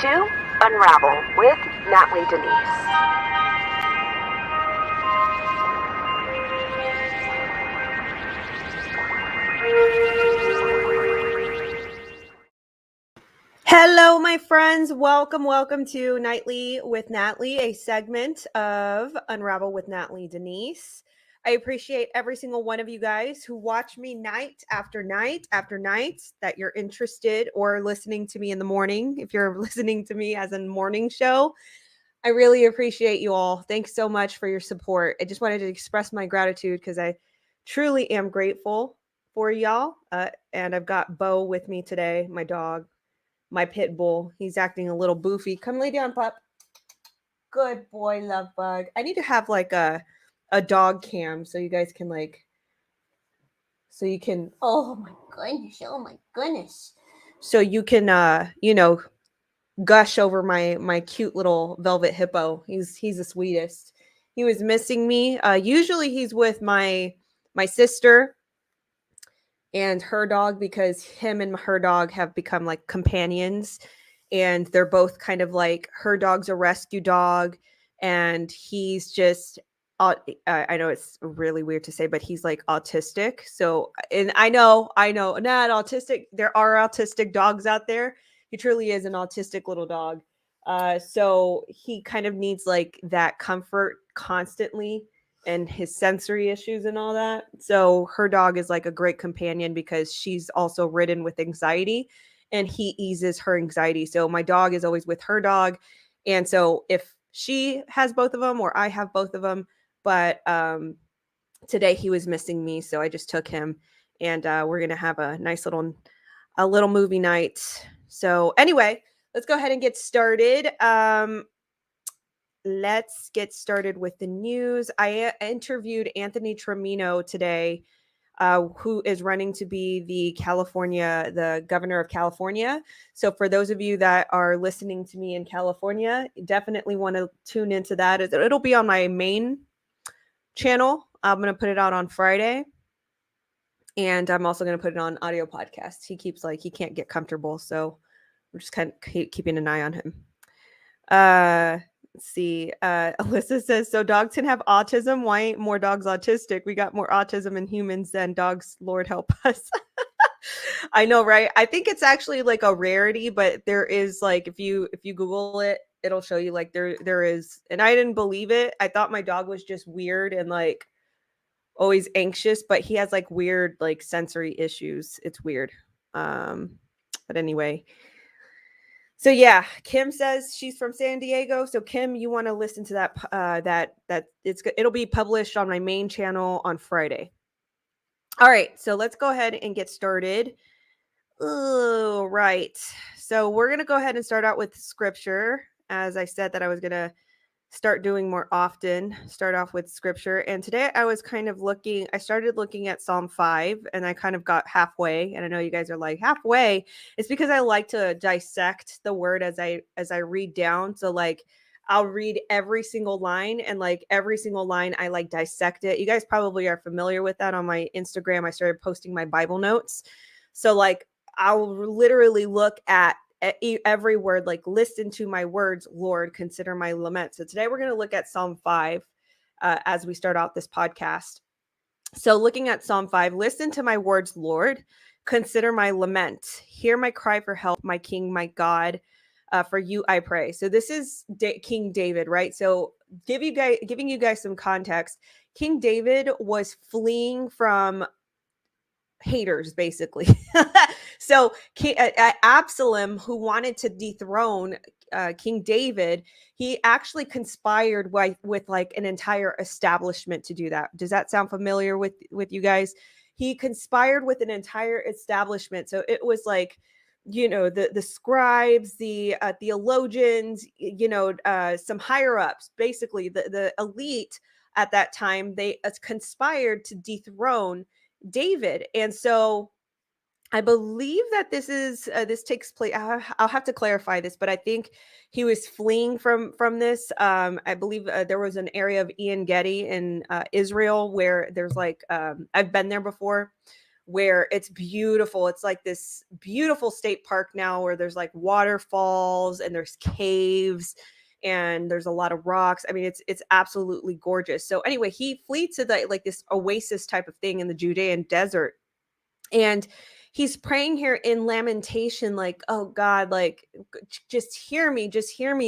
to Unravel with Natly Denise. Hello, my friends. Welcome to Nightly with Natly, a segment of Unravel with Natly Denise. I appreciate every single one of you guys who watch me night after night after night, that you're interested or listening to me in the morning. If you're listening to me as a morning show, I really appreciate you all. Thanks so much for your support. I just wanted to express my gratitude because I truly am grateful for y'all. And I've got Bo with me today, my dog. My pit bull. He's acting a little boofy. Come lay down, pup. Good boy, love bug. I need to have like a dog cam so you guys can oh my goodness. So you can gush over my cute little velvet hippo. He's the sweetest. He was missing me. Usually he's with my sister and her dog, because him and her dog have become like companions, and they're both kind of like, her dog's a rescue dog and he's just I know it's really weird to say, but he's like autistic. So, and I know not autistic. There are autistic dogs out there. He truly is an autistic little dog. So he kind of needs like that comfort constantly, and his sensory issues and all that. So her dog is like a great companion because she's also ridden with anxiety, and he eases her anxiety. So my dog is always with her dog. And so if she has both of them or I have both of them, but today he was missing me. So I just took him, and we're going to have a nice little movie night. So anyway, let's go ahead and get started. Let's get started with the news. I interviewed Anthony Trimino today, who is running to be the governor of California. So for those of you that are listening to me in California, definitely want to tune into that. It'll be on my main channel. I'm going to put it out on Friday. And I'm also going to put it on audio podcast. He keeps he can't get comfortable. So we're just kind of keeping an eye on him. Let's see. Alyssa says, so dogs can have autism. Why ain't more dogs autistic? We got more autism in humans than dogs. Lord help us. I know, right? I think it's actually like a rarity, but there is like, if you Google it, it'll show you like there is, and I didn't believe it. I thought my dog was just weird and like always anxious, but he has like weird like sensory issues. It's weird. But anyway. So yeah, Kim says she's from San Diego. So Kim, you want to listen to that it'll be published on my main channel on Friday. All right, so let's go ahead and get started. Oh, right. So we're going to go ahead and start out with scripture. As I said that I was going to start doing more often, start off with scripture. And today I was kind of I started looking at Psalm 5, and I kind of got halfway. And I know you guys are like, halfway? It's because I like to dissect the word as I read down. So like I'll read every single line, and like every single line I like dissect it. You guys probably are familiar with that. On my Instagram, I started posting my Bible notes. So like I'll literally look at every word, like listen to my words, Lord, consider my lament. So today we're going to look at Psalm 5 as we start out this podcast. So looking at Psalm 5, listen to my words, Lord, consider my lament, hear my cry for help, my King, my God, for you I pray. So this is King David, right? So giving you guys some context, King David was fleeing from haters, basically. So Absalom, who wanted to dethrone King David, he actually conspired with like an entire establishment to do that. Does that sound familiar with you guys? He conspired with an entire establishment. So it was like, the scribes, the theologians, some higher ups, basically the elite at that time. They conspired to dethrone David. And so I believe that this takes place. I'll have to clarify this, but I think he was fleeing from this. I believe there was an area of 𝘿𝑰𝐴 in Israel where there's like I've been there before, where it's beautiful. It's like this beautiful state park now where there's like waterfalls and there's caves and there's a lot of rocks. I mean, it's absolutely gorgeous. So anyway, he flees to the like this oasis type of thing in the Judean desert. And he's praying here in lamentation, like, oh God, like, just hear me,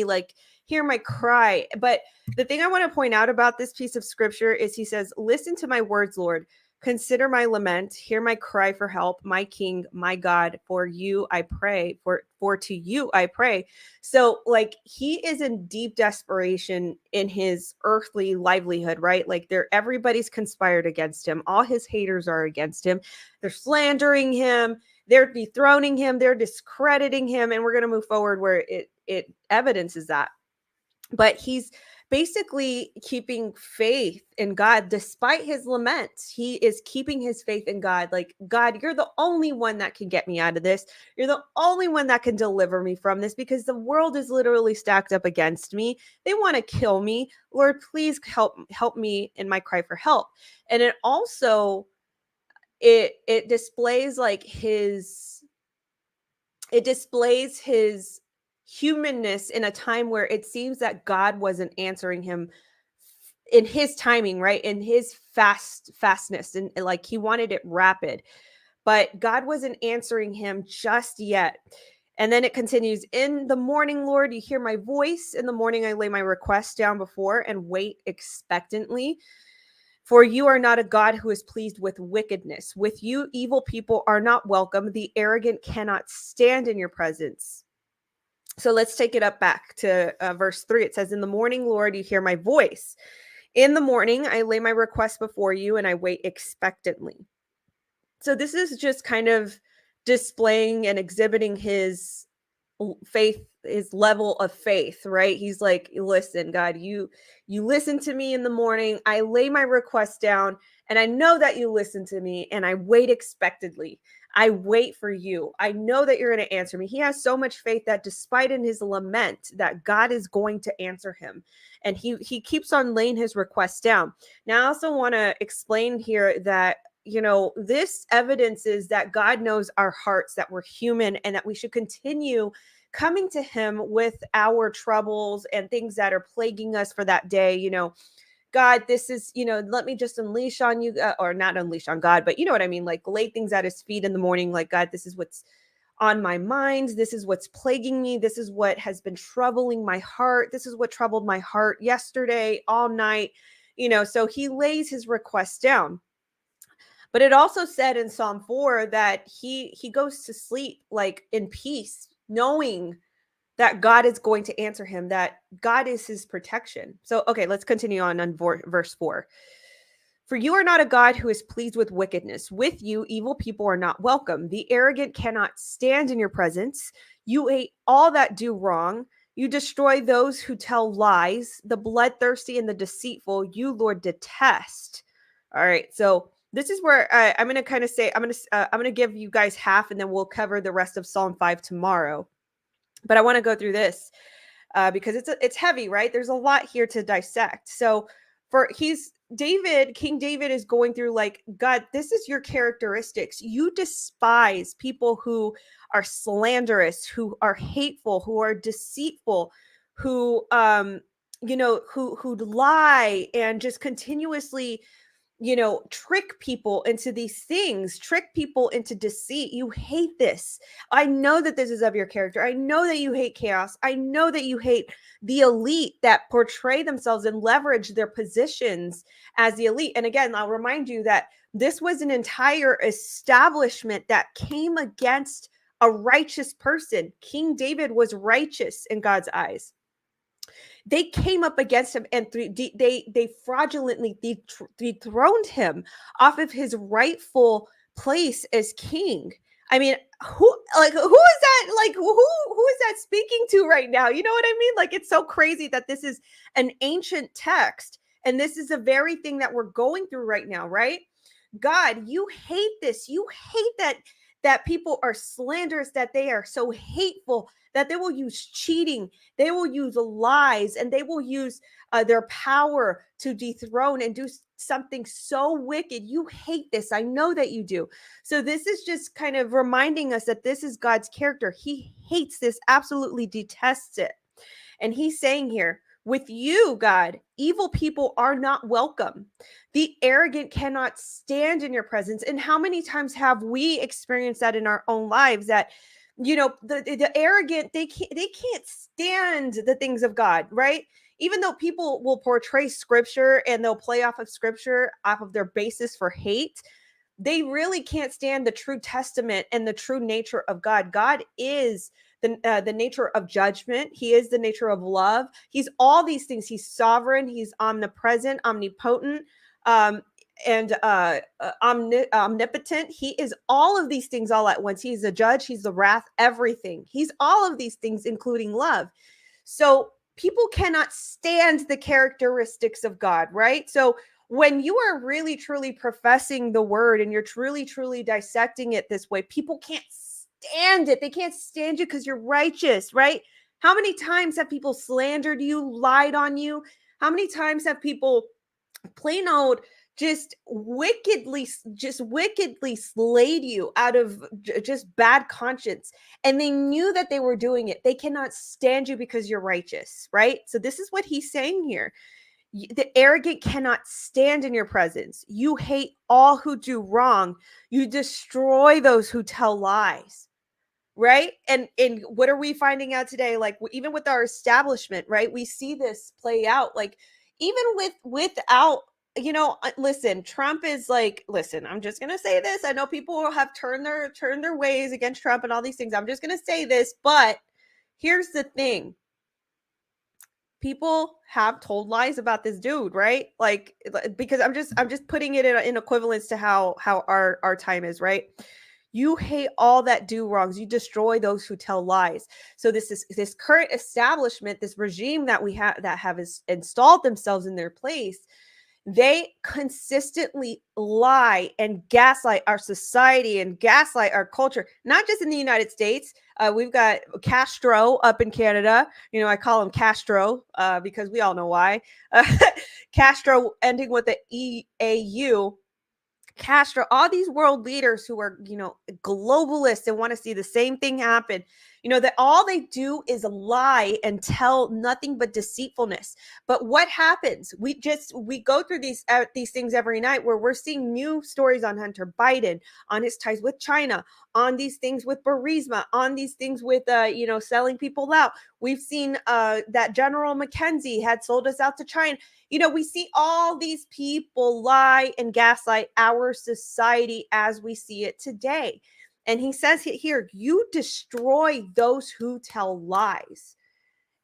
like, hear my cry. But the thing I want to point out about this piece of scripture is he says, listen to my words, Lord. Consider my lament, hear my cry for help, my King, my God, for you I pray, for to you I pray. So like he is in deep desperation in his earthly livelihood, right? Like everybody's conspired against him. All his haters are against him. They're slandering him, they're dethroning him, they're discrediting him. And we're going to move forward where it evidences that. But he's basically keeping faith in God despite his laments. He is keeping his faith in God. Like, God, you're the only one that can get me out of this. You're the only one that can deliver me from this, because the world is literally stacked up against me. They want to kill me. Lord, please help me in my cry for help. And it also, it displays like his humanness in a time where it seems that God wasn't answering him in his timing, right? In his fastness, and like he wanted it rapid, but God wasn't answering him just yet. And then it continues, in the morning, Lord, you hear my voice. In the morning, I lay my request down before and wait expectantly. For you are not a God who is pleased with wickedness. With you, evil people are not welcome. The arrogant cannot stand in your presence. So let's take it up back to verse 3. It says, in the morning, Lord, you hear my voice. In the morning, I lay my request before you and I wait expectantly. So this is just kind of displaying and exhibiting his faith, his level of faith, right? He's like, listen, God, you listen to me in the morning. I lay my request down and I know that you listen to me and I wait expectantly. I wait for you. I know that you're going to answer me. He has so much faith that despite in his lament that God is going to answer him. And he keeps on laying his request down. Now, I also want to explain here that, you know, this evidences that God knows our hearts, that we're human, and that we should continue coming to him with our troubles and things that are plaguing us for that day. You know, God, this is, you know, let me just unleash on you, or not unleash on God, but you know what I mean? Like lay things at his feet in the morning. Like, God, this is what's on my mind. This is what's plaguing me. This is what has been troubling my heart. This is what troubled my heart yesterday, all night, you know, so he lays his request down. But it also said in Psalm 4 that he goes to sleep like in peace, knowing that God is going to answer him, that God is his protection. So, okay, let's continue on verse 4. For you are not a God who is pleased with wickedness. With you, evil people are not welcome. The arrogant cannot stand in your presence. You hate all that do wrong. You destroy those who tell lies. The bloodthirsty and the deceitful, you, Lord, detest. All right, so this is where I'm going to kind of say, I'm going to give you guys half, and then we'll cover the rest of Psalm 5 tomorrow. But I want to go through this because it's heavy, right? There's a lot here to dissect. So King David is going through like, God, this is your characteristics. You despise people who are slanderous, who are hateful, who are deceitful, who who lie and just continuously, you know, trick people into these things, trick people into deceit. You hate this. I know that this is of your character. I know that you hate chaos. I know that you hate the elite that portray themselves and leverage their positions as the elite. And again, I'll remind you that this was an entire establishment that came against a righteous person. King David was righteous in God's eyes. They came up against him and they fraudulently dethroned him off of his rightful place as king. I mean, who is that? Like, who is that speaking to right now? You know what I mean? Like, it's so crazy that this is an ancient text and this is the very thing that we're going through right now, right? God, you hate this. You hate that people are slanderous, that they are so hateful, that they will use cheating, they will use lies, and they will use their power to dethrone and do something so wicked. You hate this. I know that you do. So this is just kind of reminding us that this is God's character. He hates this, absolutely detests it. And he's saying here, with you, God, evil people are not welcome. The arrogant cannot stand in your presence. And how many times have we experienced that in our own lives, that the arrogant, they can't stand the things of God, right? Even though people will portray scripture and they'll play off of scripture off of their basis for hate, they really can't stand the true testament and the true nature of God. God is the nature of judgment. He is the nature of love. He's all these things. He's sovereign. He's omnipresent, omnipotent, and omnipotent. He is all of these things all at once. He's the judge. He's the wrath, everything. He's all of these things, including love. So people cannot stand the characteristics of God, right? So when you are really, truly professing the word and you're truly, truly dissecting it this way, people can't stand it. They can't stand you because you're righteous, right? How many times have people slandered you, lied on you? How many times have people plain old just wickedly slayed you out of just bad conscience, and they knew that they were doing it? They cannot stand you because you're righteous, right? So this is what he's saying here. The arrogant cannot stand in your presence. You hate all who do wrong. You destroy those who tell lies, right? And what are we finding out today? Like, even with our establishment, right? We see this play out, like, even without, listen, Trump is like, listen, I'm just going to say this. I know people have turned their ways against Trump and all these things. I'm just going to say this, but here's the thing. People have told lies about this dude, right? Like, because I'm just putting it in equivalence to how our time is, right? You hate all that do wrongs. You destroy those who tell lies. So this current establishment, this regime that we have that have installed themselves in their place, they consistently lie and gaslight our society and gaslight our culture, not just in the United States. We've got Castro up in Canada. I call him Castro because we all know why. Castro ending with the EAU. Castro, all these world leaders who are, globalists and want to see the same thing happen, that all they do is lie and tell nothing but deceitfulness. But what happens? We go through these things every night, where we're seeing new stories on Hunter Biden, on his ties with China, on these things with Burisma, on these things with, selling people out. We've seen that General McKenzie had sold us out to China. We see all these people lie and gaslight our society as we see it today. And he says here, you destroy those who tell lies.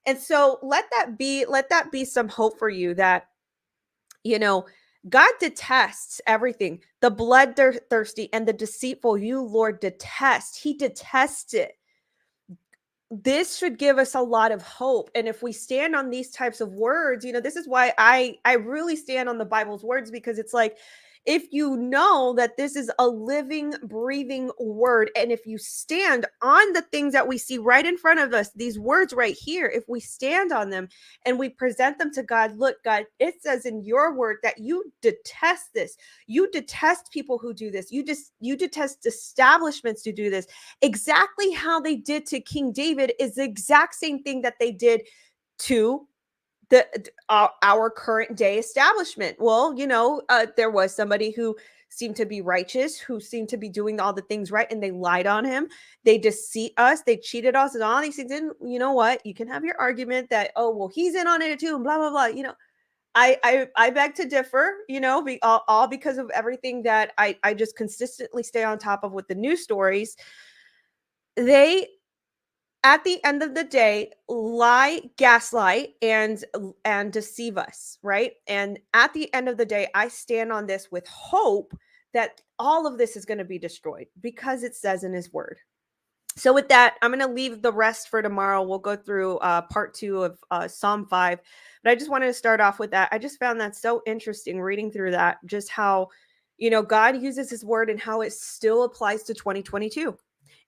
And so let that be some hope for you, that, God detests everything. The bloodthirsty and the deceitful, you, Lord, detest. He detests it. This should give us a lot of hope. And if we stand on these types of words, this is why I really stand on the Bible's words, because it's like, if you know that this is a living, breathing word, and if you stand on the things that we see right in front of us, these words right here, if we stand on them and we present them to God, look, God, it says in your word that you detest this. You detest people who do this. You detest establishments who do this. Exactly how they did to King David is the exact same thing that they did to our current day establishment. Well, there was somebody who seemed to be righteous, who seemed to be doing all the things right, and they lied on him. They deceive us. They cheated us, and all these things. And you know what? You can have your argument that, oh, well, he's in on it too, and blah blah blah. I beg to differ. All because of everything that I just consistently stay on top of with the news stories. They, at the end of the day, lie, gaslight, and deceive us, right? And at the end of the day, I stand on this with hope that all of this is going to be destroyed, because it says in his word. So with that, I'm going to leave the rest for tomorrow. We'll go through part 2 of Psalm 5. But I just wanted to start off with that. I just found that so interesting reading through that, just how, God uses his word and how it still applies to 2022.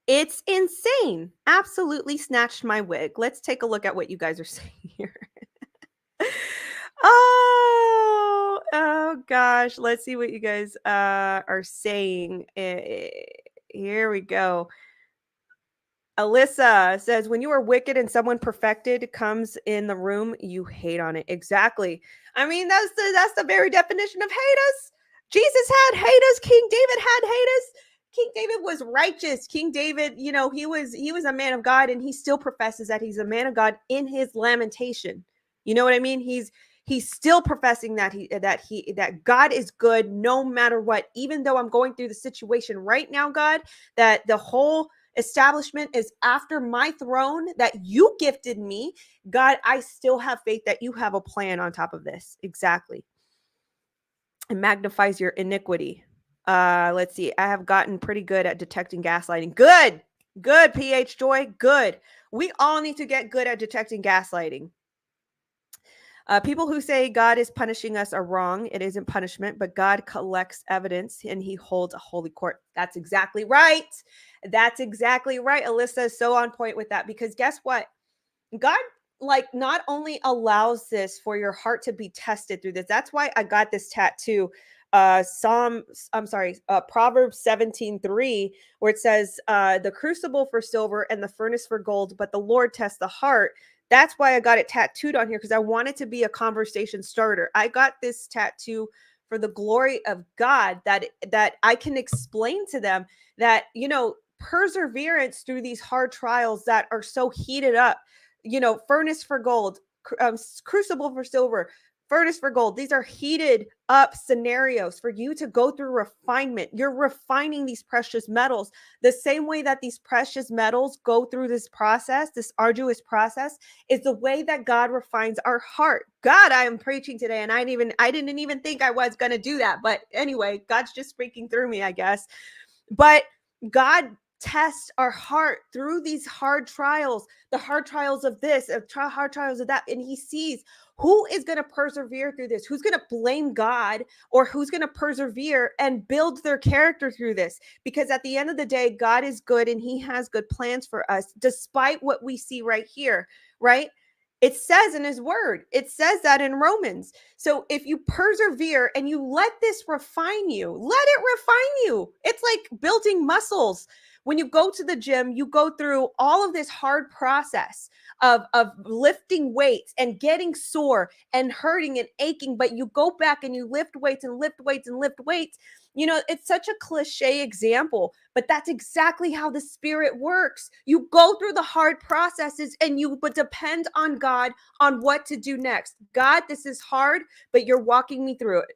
It's insane. Absolutely snatched my wig. Let's take a look at what you guys are saying here. Oh gosh. Let's see what you guys are saying. Here we go. Alyssa says, when you are wicked and someone perfected comes in the room, you hate on it. Exactly. I mean, that's the very definition of haters. Jesus had haters. King David had haters. King David was righteous. King David, he was a man of God, and he still professes that he's a man of God in his lamentation. You know what I mean? He's still professing that God is good no matter what. Even though I'm going through the situation right now, God, that the whole establishment is after my throne that you gifted me, God, I still have faith that you have a plan on top of this. Exactly. It magnifies your iniquity. Let's see. I have gotten pretty good at detecting gaslighting. Good PH Joy. Good. We all need to get good at detecting gaslighting. People who say God is punishing us are wrong. It isn't punishment, but God collects evidence and he holds a holy court. That's exactly right. That's exactly right. Alyssa is so on point with that, because guess what? God not only allows this for your heart to be tested through this. That's why I got this tattoo. Proverbs 17:3, where it says, the crucible for silver and the furnace for gold, but the Lord tests the heart. That's why I got it tattooed on here, because I wanted to be a conversation starter. I got this tattoo for the glory of God, that I can explain to them that, perseverance through these hard trials that are so heated up, furnace for gold, crucible for silver, furnace for gold. These are heated up scenarios for you to go through refinement. You're refining these precious metals the same way that these precious metals go through this process, this arduous process, is the way that God refines our heart. God, I am preaching today, and I didn't even think I was going to do that. But anyway, God's just speaking through me, I guess. But God test our heart through these hard trials, the hard trials of this, hard trials of that. And he sees who is going to persevere through this, who's going to blame God, or who's going to persevere and build their character through this. Because at the end of the day, God is good and he has good plans for us, despite what we see right here, right? It says in his word, it says that in Romans. So if you persevere and you let this refine you, let it refine you. It's like building muscles. When you go to the gym, you go through all of this hard process of lifting weights and getting sore and hurting and aching, but you go back and you lift weights and lift weights and lift weights. It's such a cliche example, but that's exactly how the Spirit works. You go through the hard processes and you but depend on God on what to do next. God, this is hard, but you're walking me through it.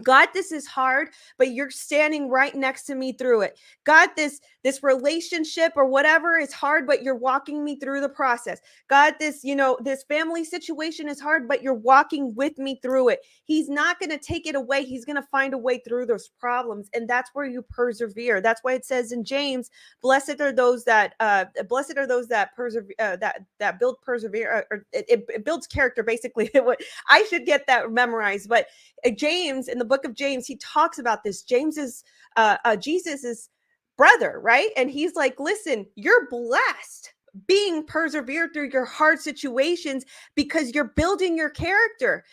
God, this is hard, but you're standing right next to me through it. God, this relationship or whatever is hard, but you're walking me through the process. God, this family situation is hard, but you're walking with me through it. He's not going to take it away. He's going to find a way through those problems. And that's where you persevere. That's why it says in James, blessed are those that persevere, that build persevere, or it builds character. Basically, I should get that memorized, but James, in the book of James, he talks about this. James is Jesus's brother, right? And he's like, listen, you're blessed being persevered through your hard situations because you're building your character.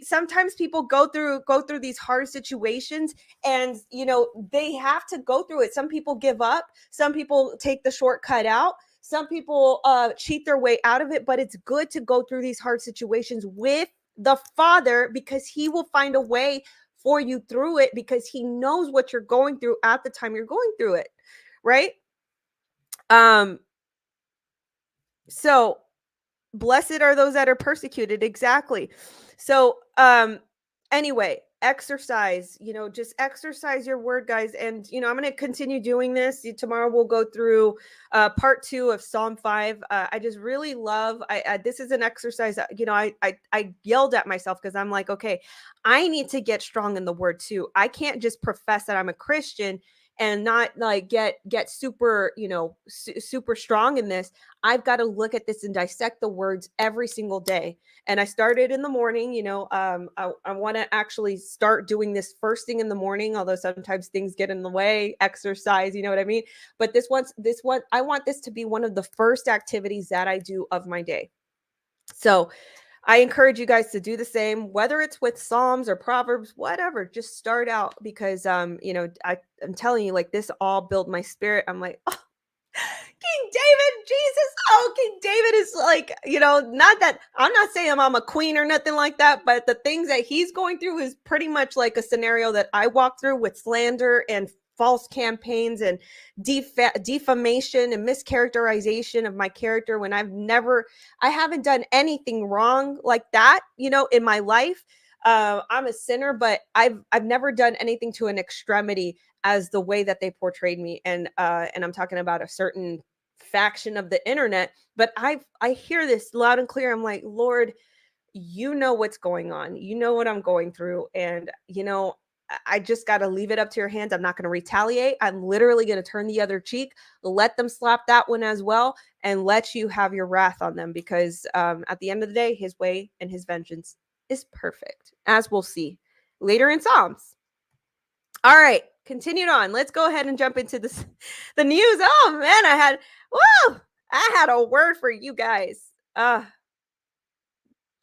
Sometimes people go through these hard situations, and they have to go through it. Some people give up. Some people take the shortcut out. Some people cheat their way out of it. But it's good to go through these hard situations with the Father, because he will find a way for you through it, because he knows what you're going through at the time you're going through it, right? So blessed are those that are persecuted. Exactly. So anyway, exercise, just exercise your word, guys. And I'm going to continue doing this. Tomorrow we'll go through part 2 of Psalm 5. I just really love, this is an exercise that, I yelled at myself, because I'm like, okay, I need to get strong in the word too. I can't just profess that I'm a Christian and not get super, super strong in this. I've got to look at this and dissect the words every single day. And I started in the morning, I want to actually start doing this first thing in the morning, although sometimes things get in the way, exercise, you know what I mean? But this one, I want this to be one of the first activities that I do of my day. So I encourage you guys to do the same, whether it's with Psalms or Proverbs, whatever. Just start out because, I'm telling you, like this all built my spirit. I'm like, oh, King David, Jesus. Oh, King David is like, not that I'm not saying I'm a queen or nothing like that, but the things that he's going through is pretty much like a scenario that I walk through with slander and false campaigns and defamation and mischaracterization of my character when I haven't done anything wrong like that, in my life. I'm a sinner, but I've never done anything to an extremity as the way that they portrayed me. And I'm talking about a certain faction of the internet, but I hear this loud and clear. I'm like, Lord, you know what's going on. You know what I'm going through. And, I just got to leave it up to your hands. I'm not going to retaliate. I'm literally going to turn the other cheek, let them slap that one as well, and let you have your wrath on them because at the end of the day, his way and his vengeance is perfect, as we'll see later in Psalms. All right, continued on. Let's go ahead and jump into the news. Oh man, I had a word for you guys.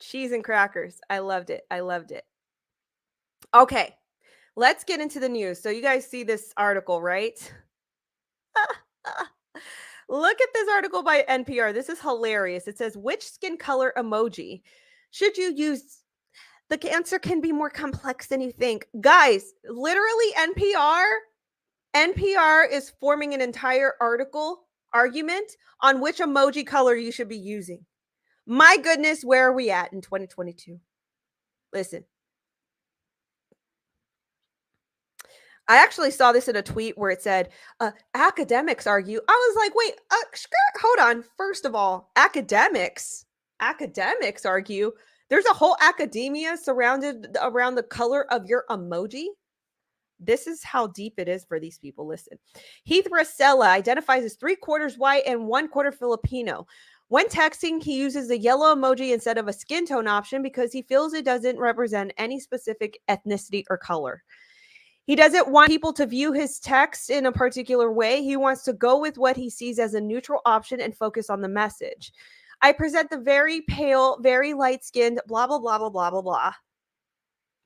Cheese and crackers. I loved it. Okay, let's get into the news. So you guys see this article, right? Look at this article by NPR. This is hilarious. It says, which skin color emoji should you use? The answer can be more complex than you think. Guys, literally NPR is forming an entire argument on which emoji color you should be using. My goodness, where are we at in 2022? Listen. I actually saw this in a tweet where it said, academics argue. I was like, wait, hold on. First of all, academics argue. There's a whole academia surrounded around the color of your emoji. This is how deep it is for these people. Listen, Heath Rosella identifies as 3/4 white and 1/4 Filipino. When texting, he uses the yellow emoji instead of a skin tone option because he feels it doesn't represent any specific ethnicity or color. He doesn't want people to view his text in a particular way. He wants to go with what he sees as a neutral option and focus on the message. I present the very pale, very light-skinned, blah, blah, blah, blah, blah, blah, blah,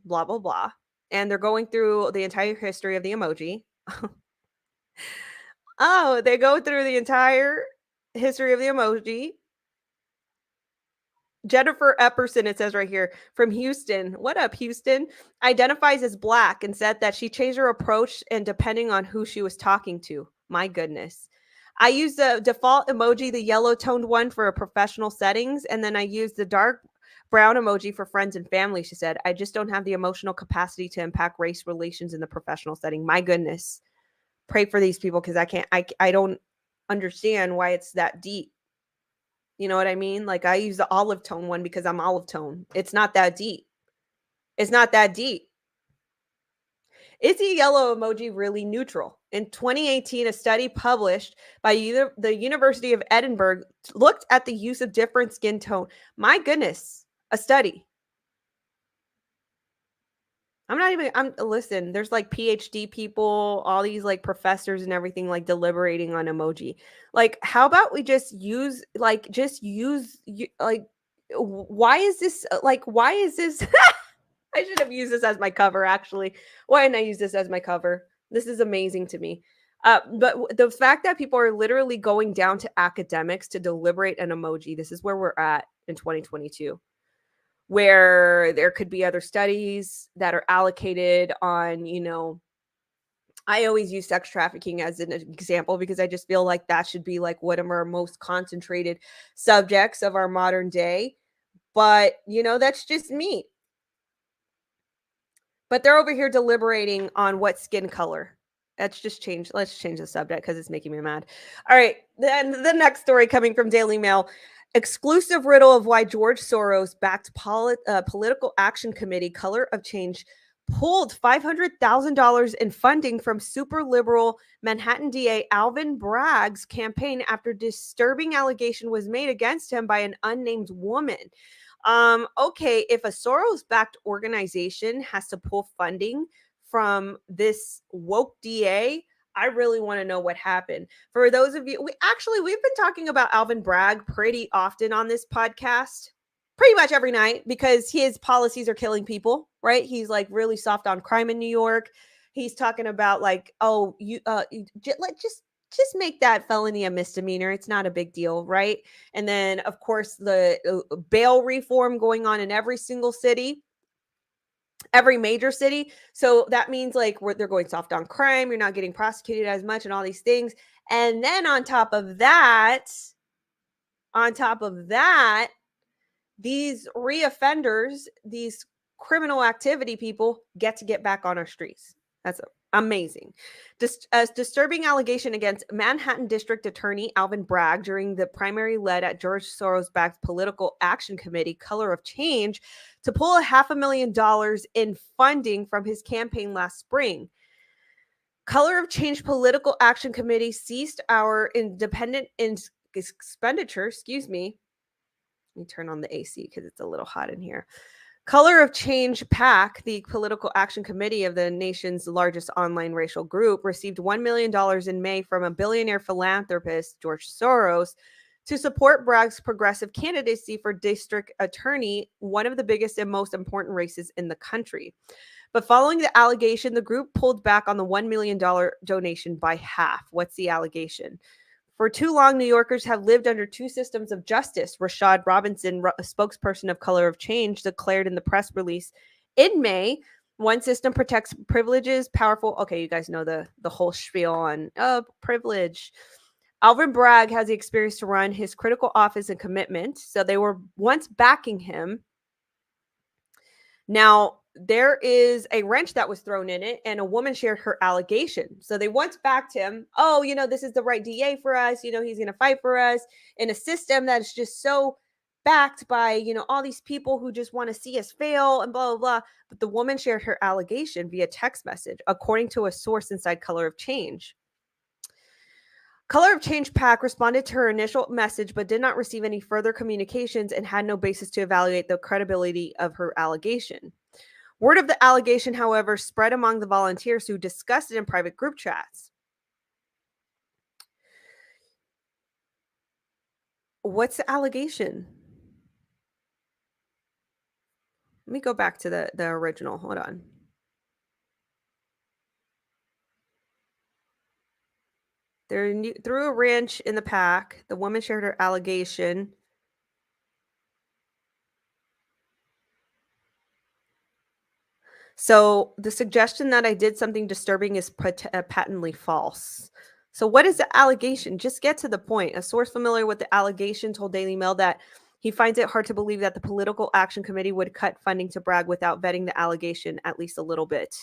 blah, blah, blah. And they're going through the entire history of the emoji. Oh, they go through the entire history of the emoji. Jennifer Epperson, it says right here, from Houston. What up, Houston? Identifies as Black and said that she changed her approach and depending on who she was talking to. My goodness. I use the default emoji, the yellow toned one for professional settings. And then I use the dark brown emoji for friends and family, she said. I just don't have the emotional capacity to impact race relations in the professional setting. My goodness. Pray for these people because I don't understand why it's that deep. You know what I mean? Like I use the olive tone one because I'm olive tone. It's not that deep. Is the yellow emoji really neutral? In 2018, a study published by the University of Edinburgh looked at the use of different skin tone. My goodness, a study. Listen, there's like PhD people, all these like professors and everything like deliberating on emoji. Like, how about we why is this, I should have used this as my cover, actually. Why didn't I use this as my cover? This is amazing to me. But the fact that people are literally going down to academics to deliberate an emoji, this is where we're at in 2022. Where there could be other studies that are allocated on, I always use sex trafficking as an example because I just feel like that should be like one of our most concentrated subjects of our modern day. But, that's just me. But they're over here deliberating on what skin color. Let's change the subject because it's making me mad. All right. Then the next story coming from Daily Mail. Exclusive riddle of why George Soros backed political action committee Color of Change pulled $500,000 in funding from super liberal Manhattan DA Alvin Bragg's campaign after disturbing allegation was made against him by an unnamed woman. Okay, if a Soros-backed organization has to pull funding from this woke DA, I really want to know what happened. For those of you, we've been talking about Alvin Bragg pretty often on this podcast. pretty much every night because his policies are killing people, right? He's like really soft on crime in New York. He's talking about like, oh, just make that felony a misdemeanor. It's not a big deal, right? And then of course the bail reform going on in every single city, every major city. So that means like they're going soft on crime. You're not getting prosecuted as much and all these things. And then on top of that, these reoffenders, these criminal activity people get to get back on our streets. That's amazing. Disturbing allegation against Manhattan District Attorney Alvin Bragg during the primary led at George Soros-backed political action committee, Color of Change, to pull $500,000 in funding from his campaign last spring. Color of Change Political Action Committee ceased our independent expenditure, Let me turn on the AC because it's a little hot in here. Color of Change PAC, the political action committee of the nation's largest online racial group, received $1 million in May from a billionaire philanthropist, George Soros, to support Bragg's progressive candidacy for district attorney, one of the biggest and most important races in the country. But following the allegation, the group pulled back on the $1 million donation by half. What's the allegation? For too long, New Yorkers have lived under two systems of justice. Rashad Robinson, a spokesperson of Color of Change, declared in the press release in May, one system protects privileges, powerful. Okay, you guys know the whole spiel on privilege. Alvin Bragg has the experience to run his critical office and commitment. So they were once backing him. Now, there is a wrench that was thrown in it, and a woman shared her allegation. So they once backed him. Oh, this is the right DA for us. He's going to fight for us in a system that is just so backed by, all these people who just want to see us fail and blah, blah, blah. But the woman shared her allegation via text message, according to a source inside Color of Change. Color of Change PAC responded to her initial message, but did not receive any further communications and had no basis to evaluate the credibility of her allegation. Word of the allegation, however, spread among the volunteers who discussed it in private group chats. What's the allegation? Let me go back to the original. Hold on. They threw a wrench in the PAC. The woman shared her allegation. So the suggestion that I did something disturbing is patently false. So what is the allegation? Just get to the point. A source familiar with the allegation told Daily Mail that he finds it hard to believe that the Political Action Committee would cut funding to Bragg without vetting the allegation at least a little bit.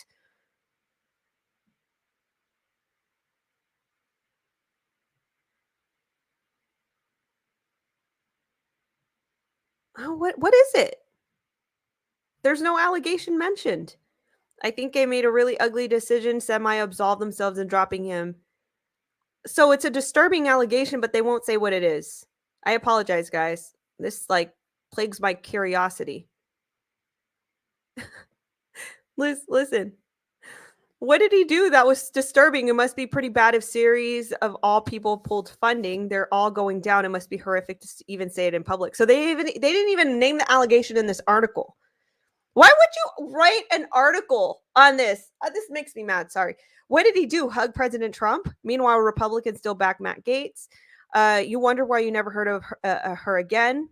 Oh, what is it? There's no allegation mentioned. I think they made a really ugly decision, semi-absolved themselves in dropping him. So it's a disturbing allegation, but they won't say what it is. I apologize, guys. This plagues my curiosity. Listen. What did he do that was disturbing? It must be pretty bad if series of all people pulled funding. They're all going down. It must be horrific to even say it in public. So they didn't even name the allegation in this article. Why would you write an article on this? This makes me mad. Sorry. What did he do? Hug President Trump? Meanwhile, Republicans still back Matt Gaetz. You wonder why you never heard of her again,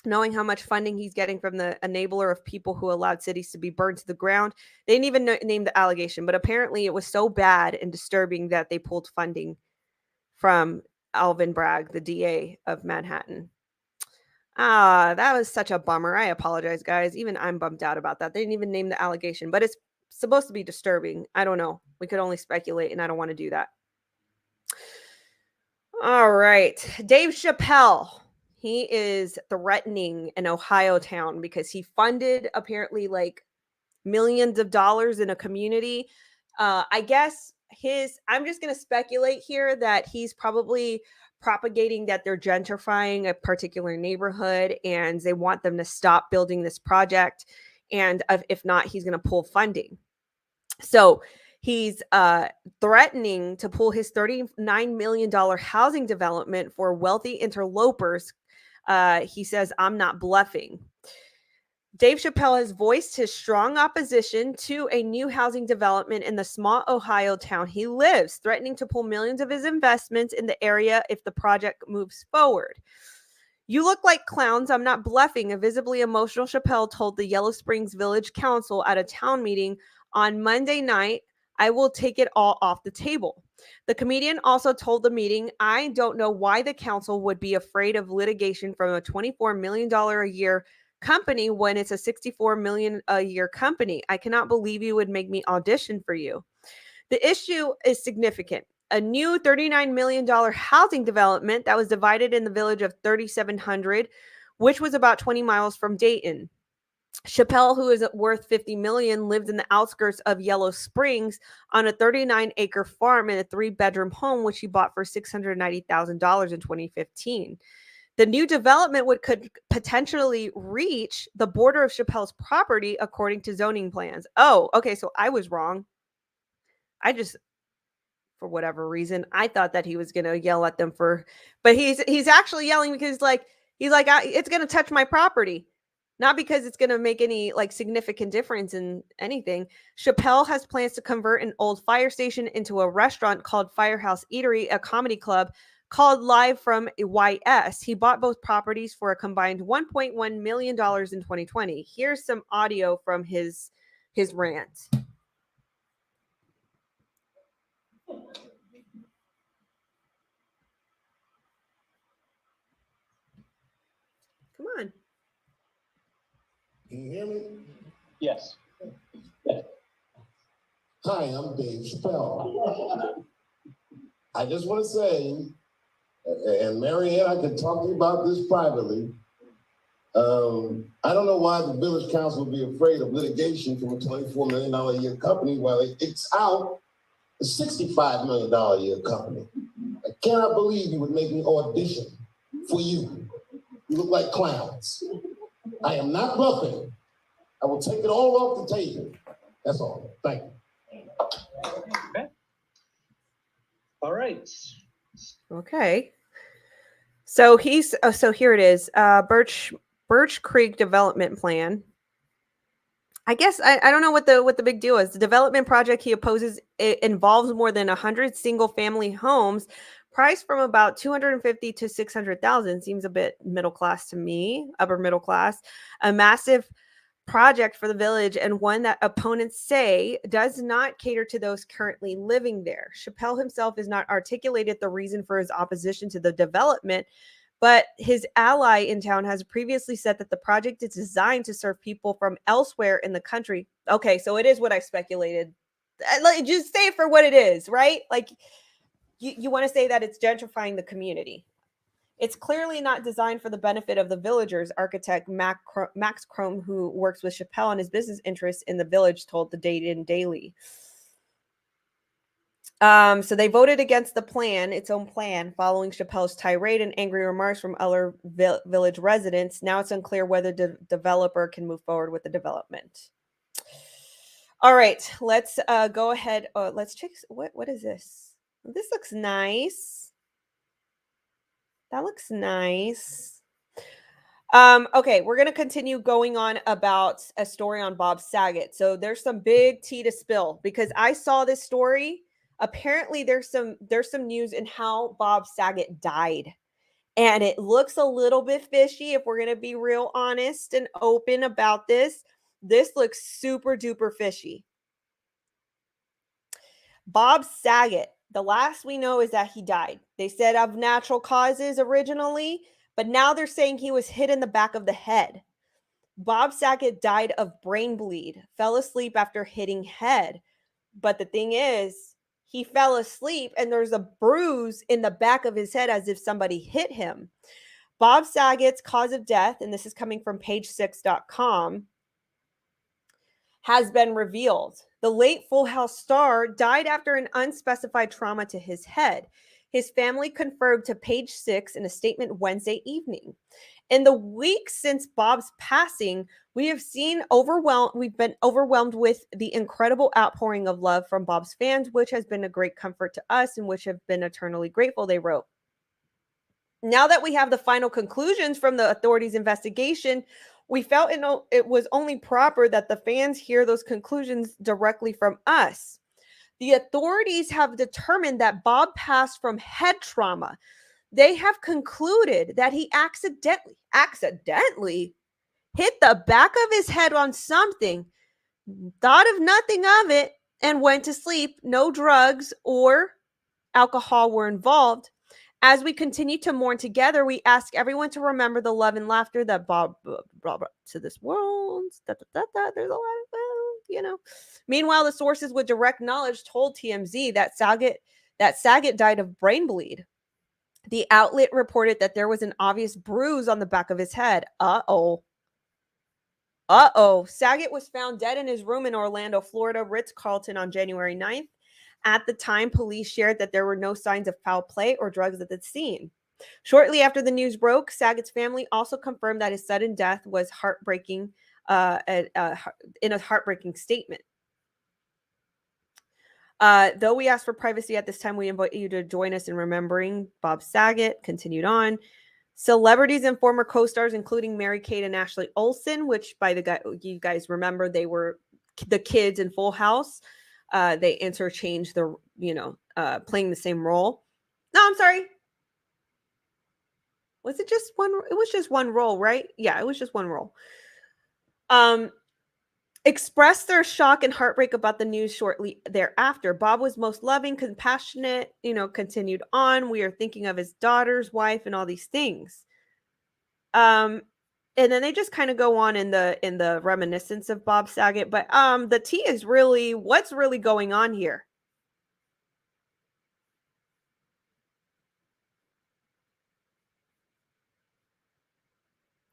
knowing how much funding he's getting from the enabler of people who allowed cities to be burned to the ground. They didn't even name the allegation, but apparently it was so bad and disturbing that they pulled funding from Alvin Bragg, the DA of Manhattan. That was such a bummer. I apologize, guys. Even I'm bummed out about that. They didn't even name the allegation, but it's supposed to be disturbing. I don't know. We could only speculate, and I don't want to do that. All right. Dave Chappelle. He is threatening an Ohio town because he funded apparently millions of dollars in a community. I guess I'm just going to speculate here that he's probably propagating that they're gentrifying a particular neighborhood and they want them to stop building this project. And if not, he's going to pull funding. So he's threatening to pull his $39 million housing development for wealthy interlopers. He says, I'm not bluffing. Dave Chappelle has voiced his strong opposition to a new housing development in the small Ohio town he lives, threatening to pull millions of his investments in the area if the project moves forward. "You look like clowns. I'm not bluffing," a visibly emotional Chappelle told the Yellow Springs Village Council at a town meeting on Monday night. "I will take it all off the table." The comedian also told the meeting, "I don't know why the council would be afraid of litigation from a $24 million a year company when it's a $64 million a year company. I cannot believe you would make me audition for you." The issue is significant. A new $39 million housing development that was divided in the village of 3,700, which was about 20 miles from Dayton. Chappelle, who is worth $50 million, lived in the outskirts of Yellow Springs on a 39-acre farm in a 3-bedroom home, which he bought for $690,000 in 2015. The new development could potentially reach the border of Chappelle's property, according to zoning plans. Oh, okay, so I was wrong. For whatever reason, I thought that he was going to yell at them but he's actually yelling because he's like, it's going to touch my property. Not because it's going to make any significant difference in anything. Chappelle has plans to convert an old fire station into a restaurant called Firehouse Eatery, a comedy club called Live from YS. He bought both properties for a combined $1.1 million in 2020. Here's some audio from his rant. Come on. Can you hear me? Yes. Hi, I'm Dave Chappelle. I just want to say, and Marianne, I can talk to you about this privately. I don't know why the village council would be afraid of litigation from a $24 million a year company while it's out a $65 million a year company. I cannot believe you would make me audition for you. You look like clowns. I am not bluffing. I will take it all off the table. That's all. Thank you. Okay. All right. Okay. So here it is. Birch Creek Development Plan. I guess I don't know what the big deal is. The development project he opposes, it involves more than 100 single family homes, priced from about $250,000 to $600,000. Seems a bit middle class to me, upper middle class. A massive project for the village, and one that opponents say does not cater to those currently living there. Chappelle himself has not articulated the reason for his opposition to the development, but his ally in town has previously said that the project is designed to serve people from elsewhere in the country. Okay, so it is what I speculated. Just say it for what it is, right? You want to say that it's gentrifying the community. It's clearly not designed for the benefit of the villagers, architect Max Chrome, who works with Chappelle on his business interests in the village, told the Dayton Daily. So they voted against the plan, its own plan, following Chappelle's tirade and angry remarks from other village residents. Now it's unclear whether the developer can move forward with the development. All right, let's go ahead. Let's check. What is this? This looks nice. That looks nice. Okay, we're going to continue going on about a story on Bob Saget. So there's some big tea to spill because I saw this story. Apparently there's some news in how Bob Saget died. And it looks a little bit fishy if we're going to be real honest and open about this. This looks super duper fishy. Bob Saget, the last we know is that he died. They said of natural causes originally, but now they're saying he was hit in the back of the head. Bob Saget died of brain bleed, fell asleep after hitting head. But the thing is, he fell asleep and there's a bruise in the back of his head as if somebody hit him. Bob Saget's cause of death, and this is coming from page6.com, has been revealed. The late Full House star died after an unspecified trauma to his head. His family confirmed to Page 6 in a statement Wednesday evening. In the weeks since Bob's passing, we've been overwhelmed with the incredible outpouring of love from Bob's fans, which has been a great comfort to us and which have been eternally grateful, they wrote. Now that we have the final conclusions from the authorities' investigation, We felt it was only proper that the fans hear those conclusions directly from us. The authorities have determined that Bob passed from head trauma. They have concluded that he accidentally hit the back of his head on something, thought of nothing of it, and went to sleep. No drugs or alcohol were involved. As we continue to mourn together, we ask everyone to remember the love and laughter that Bob brought to this world. There's a lot of, Meanwhile, the sources with direct knowledge told TMZ that Saget died of brain bleed. The outlet reported that there was an obvious bruise on the back of his head. Uh-oh. Saget was found dead in his room in Orlando, Florida, Ritz-Carlton on January 9th. At the time, police shared that there were no signs of foul play or drugs at the scene. Shortly after the news broke, Saget's family also confirmed that his sudden death was heartbreaking, in a heartbreaking statement. Though we asked for privacy at this time, we invite you to join us in remembering Bob Saget. Continued on. Celebrities and former co-stars, including Mary-Kate and Ashley Olsen, which you guys remember, they were the kids in Full House. They interchanged playing the same role. No, I'm sorry. Was it just one? It was just one role, right? Yeah, it was just one role. Expressed their shock and heartbreak about the news shortly thereafter. Bob was most loving, compassionate, continued on. We are thinking of his daughter's wife and all these things. And then they just kind of go on in the reminiscence of Bob Saget. But the tea is really, what's really going on here?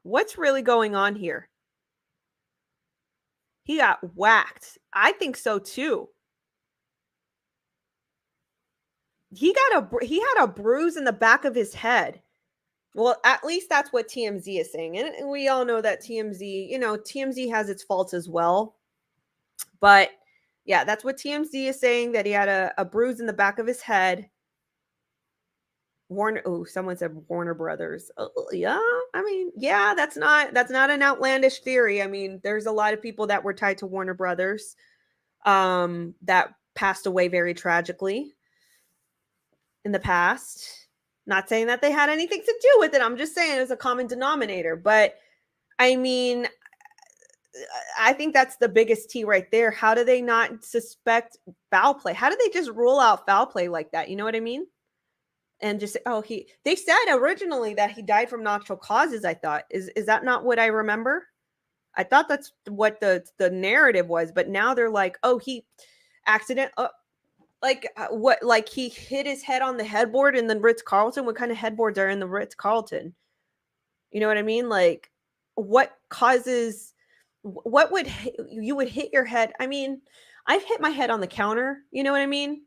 What's really going on here? He got whacked. I think so too. He had a bruise in the back of his head. Well, at least that's what TMZ is saying. And we all know that TMZ has its faults as well. But yeah, that's what TMZ is saying, that he had a bruise in the back of his head. Someone said Warner Brothers. Yeah, I mean, yeah, that's not an outlandish theory. I mean, there's a lot of people that were tied to Warner Brothers that passed away very tragically in the past. Not saying that they had anything to do with it. I'm just saying it was a common denominator. But I mean, I think that's the biggest T right there. How do they not suspect foul play? How do they just rule out foul play like that? You know what I mean? And just say, they said originally that he died from natural causes. I thought, is that not what I remember? I thought that's what the narrative was, but now they're like, he accident. What? Like he hit his head on the headboard in the Ritz-Carlton. What kind of headboards are in the Ritz-Carlton? You know what I mean? Like, what causes? What would you would hit your head? I mean, I've hit my head on the counter. You know what I mean?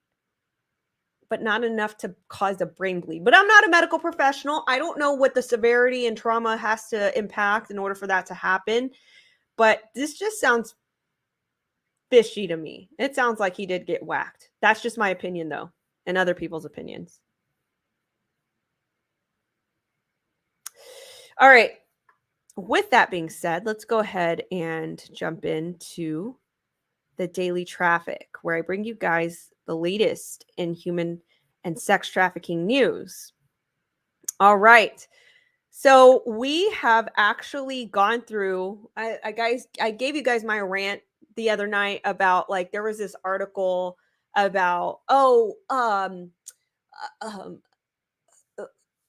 But not enough to cause a brain bleed. But I'm not a medical professional. I don't know what the severity and trauma has to impact in order for that to happen. But this just sounds fishy to me. It sounds like he did get whacked. That's just my opinion, though, and other people's opinions. All right. With that being said, let's go ahead and jump into the Daily TrafficK, where I bring you guys the latest in human and sex trafficking news. All right. So we have actually gone through, I gave you guys my rant the other night about, like, there was this article about,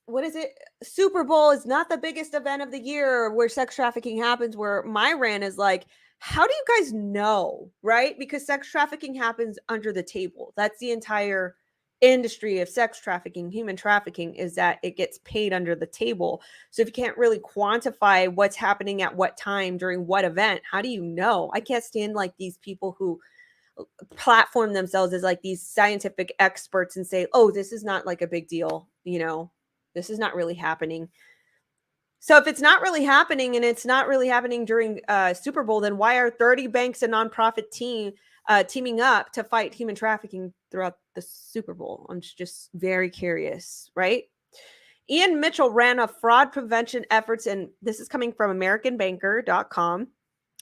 what is it? Super Bowl is not the biggest event of the year where sex trafficking happens, where my rant is like, how do you guys know, right? Because sex trafficking happens under the table. That's the entire industry of sex trafficking, human trafficking, is that it gets paid under the table. So if you can't really quantify what's happening at what time during what event, how do you know? I can't stand like these people who platform themselves as like these scientific experts and say, this is not like a big deal. This is not really happening. So if it's not really happening, and it's not really happening during Super Bowl, then why are 30 banks and nonprofit teaming up to fight human trafficking throughout the Super Bowl? I'm just very curious, right? Ian Mitchell ran a fraud prevention efforts, and this is coming from americanbanker.com.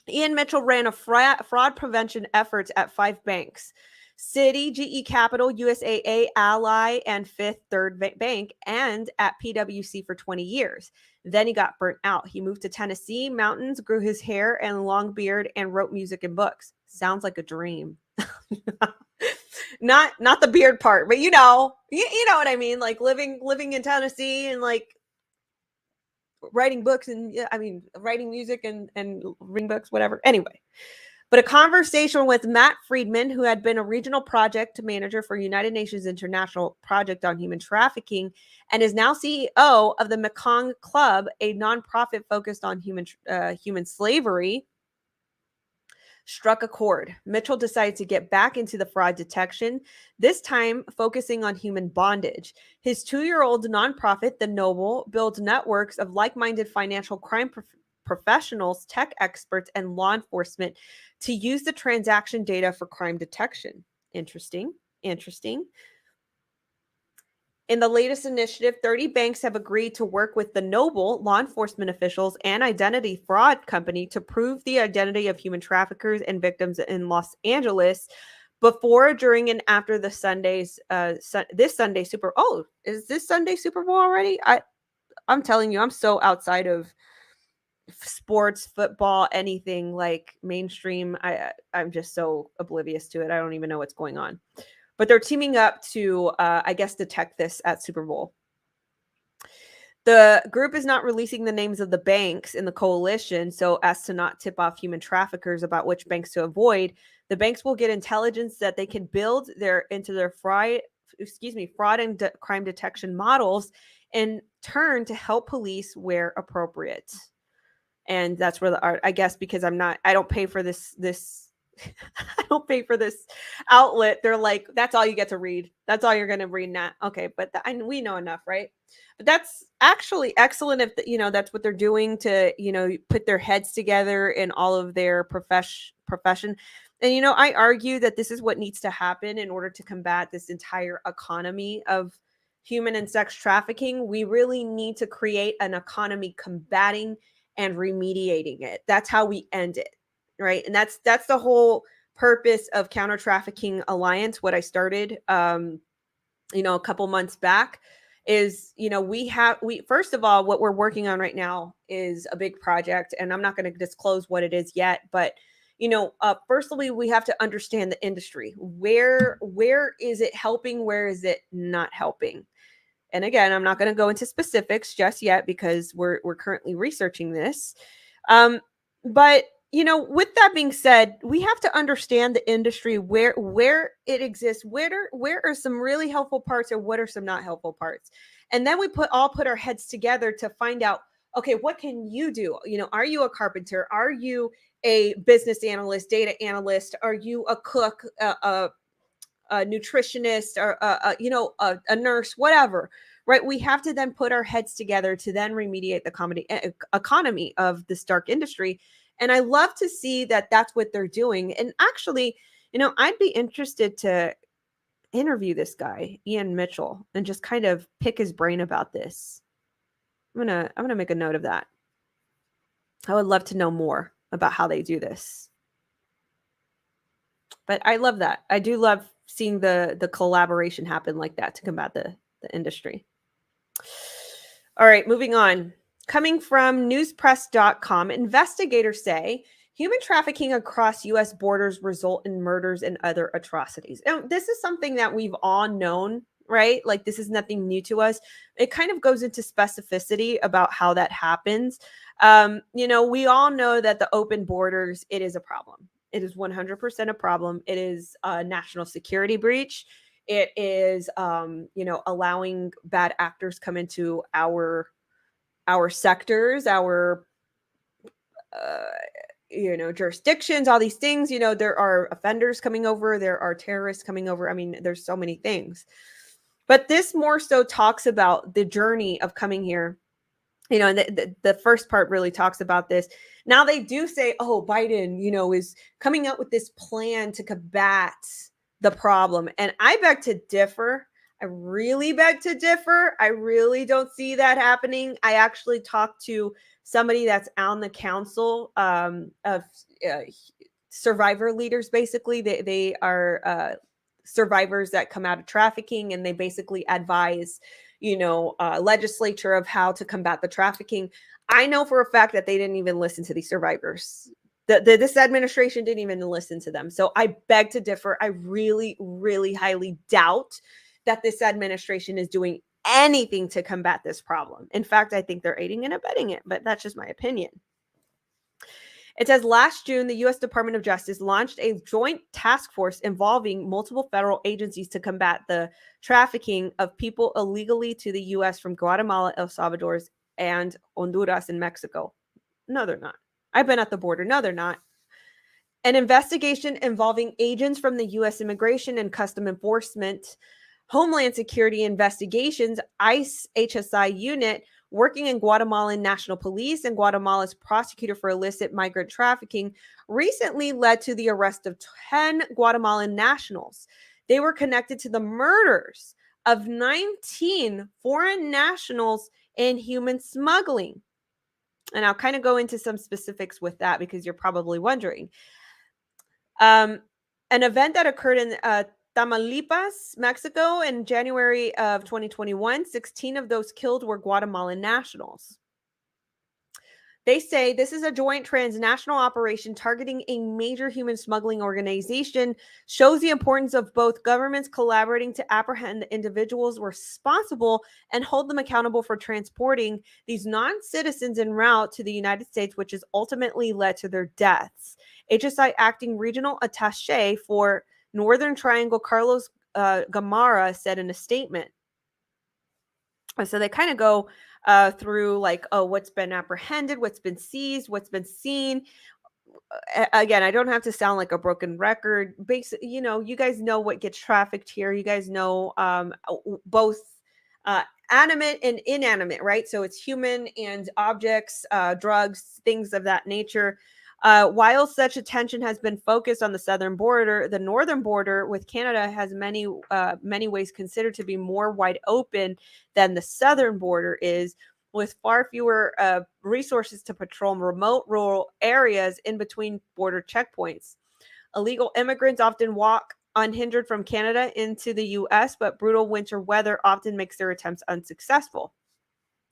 Ian Mitchell ran a fraud prevention efforts at 5 banks: Citi, GE Capital, USAA, Ally, and Fifth Third Bank, and at PwC for 20 years. Then he got burnt out. He moved to Tennessee mountains, grew his hair and long beard, and wrote music and books. Sounds like a dream. Not the beard part, but you know what I mean, like living in Tennessee and like writing books and writing music and reading books, whatever. Anyway, but a conversation with Matt Friedman, who had been a regional project manager for United Nations International Project on Human Trafficking and is now CEO of the Mekong Club, a nonprofit focused on human slavery, struck a chord. Mitchell decided to get back into the fraud detection, this time focusing on human bondage. His 2-year-old nonprofit, The Noble, builds networks of like-minded financial crime professionals, tech experts, and law enforcement to use the transaction data for crime detection. Interesting. In the latest initiative, 30 banks have agreed to work with The Noble, law enforcement officials, and identity fraud company to prove the identity of human traffickers and victims in Los Angeles before, during, and after the this Sunday Super. Oh, is this Sunday Super Bowl already? I'm telling you, I'm so outside of sports, football, anything like mainstream. I'm just so oblivious to it. I don't even know what's going on. But they're teaming up to, detect this at Super Bowl. The group is not releasing the names of the banks in the coalition so as to not tip off human traffickers about which banks to avoid. The banks will get intelligence that they can build into their fraud and crime detection models, in turn to help police where appropriate. And that's where the art, I guess, because I don't pay for this I don't pay for this outlet. They're like, that's all you get to read. That's all you're going to read, Nat. Okay, but we know enough, right? But that's actually excellent if that's what they're doing to put their heads together in all of their profession. And I argue that this is what needs to happen in order to combat this entire economy of human and sex trafficking. We really need to create an economy combating and remediating it. That's how we end it. Right. And that's the whole purpose of Counter Trafficking Alliance. What I started, a couple months back is, we first of all, what we're working on right now is a big project, and I'm not going to disclose what it is yet. But, firstly, we have to understand the industry. Where is it helping? Where is it not helping? And again, I'm not going to go into specifics just yet because we're currently researching this. But with that being said, we have to understand the industry, where it exists, where are some really helpful parts, or what are some not helpful parts. And then we put our heads together to find out, okay, what can you do? Are you a carpenter? Are you a business analyst, data analyst? Are you a cook, a nutritionist, or a nurse, whatever, right? We have to then put our heads together to then remediate the economy of this dark industry. And I love to see that that's what they're doing. And actually, I'd be interested to interview this guy, Ian Mitchell, and just kind of pick his brain about this. I'm gonna make a note of that. I would love to know more about how they do this. But I love that. I do love seeing the collaboration happen like that to combat the industry. All right, moving on. Coming from newspress.com, investigators say human trafficking across U.S. borders result in murders and other atrocities. Now, this is something that we've all known, right? Like, this is nothing new to us. It kind of goes into specificity about how that happens. We all know that the open borders, it is a problem. It is 100% a problem. It is a national security breach. It is, allowing bad actors come into our sectors, our jurisdictions, all these things. There are offenders coming over, there are terrorists coming over. I mean, there's so many things. But this more so talks about the journey of coming here. And the first part really talks about this. Now they do say, oh, Biden, is coming up with this plan to combat the problem. And I beg to differ. I really beg to differ. I really don't see that happening. I actually talked to somebody that's on the council of survivor leaders. Basically, they are survivors that come out of trafficking, and they basically advise, legislature of how to combat the trafficking. I know for a fact that they didn't even listen to these survivors. This administration didn't even listen to them. So I beg to differ. I really, really highly doubt that this administration is doing anything to combat this problem. In fact, I think they're aiding and abetting it, but that's just my opinion. It says last June, the U.S. Department of Justice launched a joint task force involving multiple federal agencies to combat the trafficking of people illegally to the U.S. from Guatemala, El Salvador, and Honduras and Mexico. No, they're not. I've been at the border. No, they're not. An investigation involving agents from the U.S. Immigration and Custom Enforcement, Homeland Security Investigations, ICE HSI unit, working in Guatemalan National Police and Guatemala's prosecutor for illicit migrant trafficking, recently led to the arrest of 10 Guatemalan nationals. They were connected to the murders of 19 foreign nationals in human smuggling. And I'll kind of go into some specifics with that because you're probably wondering. An event that occurred in Tamaulipas, Mexico in January of 2021, 16 of those killed were Guatemalan nationals. They say this is a joint transnational operation targeting a major human smuggling organization, shows the importance of both governments collaborating to apprehend the individuals responsible and hold them accountable for transporting these non-citizens en route to the United States, which has ultimately led to their deaths. HSI acting regional attaché for Northern Triangle, Carlos Gamarra, said in a statement. So they kind of go through like, what's been apprehended, what's been seized, what's been seen. Again, I don't have to sound like a broken record. Basically, you guys know what gets trafficked here. You guys know both animate and inanimate, right? So it's human and objects, drugs, things of that nature. While such attention has been focused on the southern border, the northern border with Canada has many ways considered to be more wide open than the southern border is, with far fewer resources to patrol remote rural areas in between border checkpoints. Illegal immigrants often walk unhindered from Canada into the U.S., but brutal winter weather often makes their attempts unsuccessful.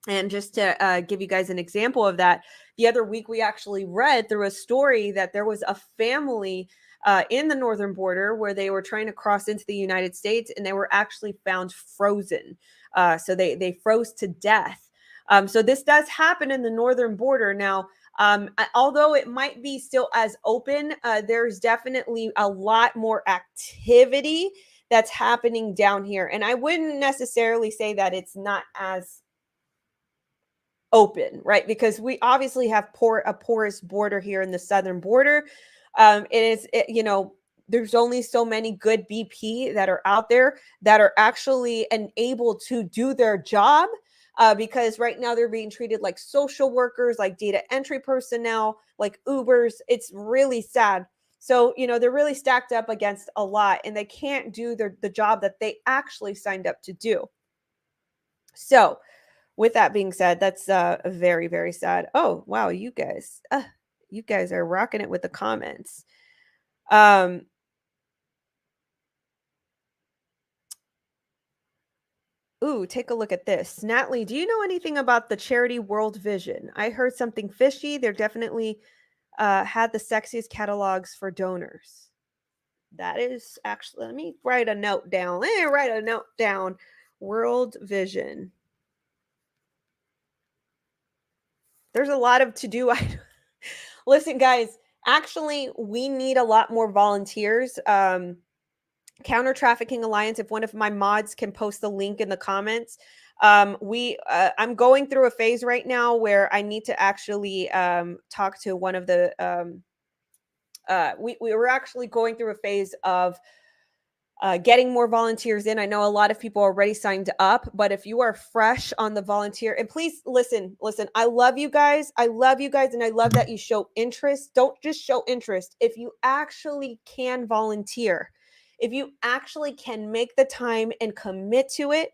And just to give you guys an example of that, the other week we actually read through a story that there was a family in the northern border where they were trying to cross into the United States, and they were actually found frozen. So they froze to death. So this does happen in the northern border. Now, although it might be still as open, there's definitely a lot more activity that's happening down here. And I wouldn't necessarily say that it's not as open, right? Because we obviously have a porous border here in the southern border. There's only so many good BP that are out there that are actually able to do their job, because right now they're being treated like social workers, like data entry personnel, like Ubers. It's really sad. So, they're really stacked up against a lot, and they can't do the job that they actually signed up to do. So, with that being said, that's very, very sad. Oh, wow, you guys are rocking it with the comments. Ooh, take a look at this. Natly, do you know anything about the charity World Vision? I heard something fishy. They're definitely had the sexiest catalogs for donors. That is actually, let me write a note down. World Vision. There's a lot of to-do items. Listen, guys, actually, we need a lot more volunteers. Counter Trafficking Alliance, if one of my mods can post the link in the comments. I'm going through a phase right now where I need to actually talk to one of the we were actually going through a phase of getting more volunteers in. I know a lot of people already signed up, but if you are fresh on the volunteer, and please listen, I love you guys. And I love that you show interest. Don't just show interest. If you actually can volunteer, If you actually can make the time and commit to it,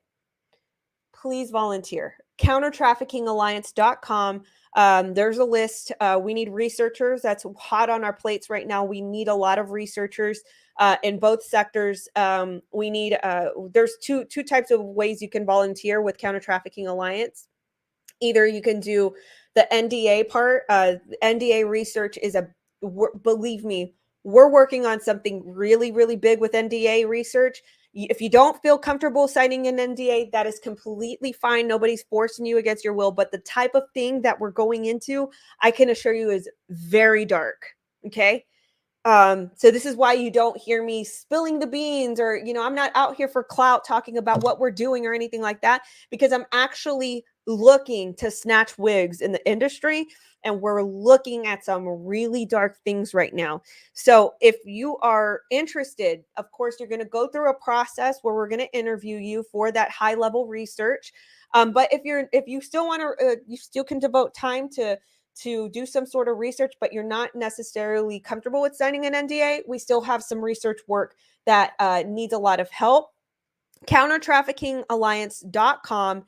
please volunteer. 𝘏𝑗𝑟𝑡raffickingalliance.com. There's a list. We need researchers. That's hot on our plates right now. We need a lot of researchers in both sectors. We need, there's two types of ways you can volunteer with Counter-Trafficking Alliance. Either you can do the NDA part. NDA research is believe me, we're working on something really, really big with NDA research. If you don't feel comfortable signing an NDA, that is completely fine. Nobody's forcing you against your will. But the type of thing that we're going into, I can assure you, is very dark. Okay. So this is why you don't hear me spilling the beans, or, I'm not out here for clout talking about what we're doing or anything like that, because I'm actually looking to snatch wigs in the industry. And we're looking at some really dark things right now. So if you are interested, of course, you're going to go through a process where we're going to interview you for that high level research. But if you still want to, you still can devote time to do some sort of research, but you're not necessarily comfortable with signing an NDA, we still have some research work that needs a lot of help. 𝘏𝑗𝑟𝑡raffickingalliance.com.